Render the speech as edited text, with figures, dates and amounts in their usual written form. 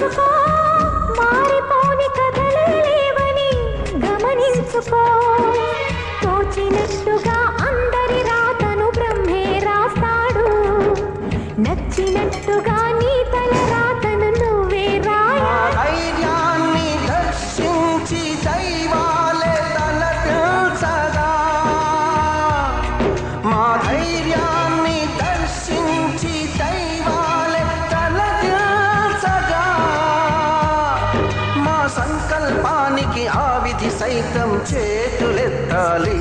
మార్చుకో మారిపోని కథలే లేవని గమనించుకో తోచినట్టుగా అందరి రాతను బ్రహ్మే రాస్తాడు నచ్చినట్టుగా నీ తల రాతను నువ్వే రాయాలి ధైర్యాన్ని దర్శించి దైవాలే తలపించగా మా ధైర్యాన్ని దర్శించి దైవాలే తలపించగా మా సంకల్పానికి ఆ విధి సైతం చేతులెత్తాలి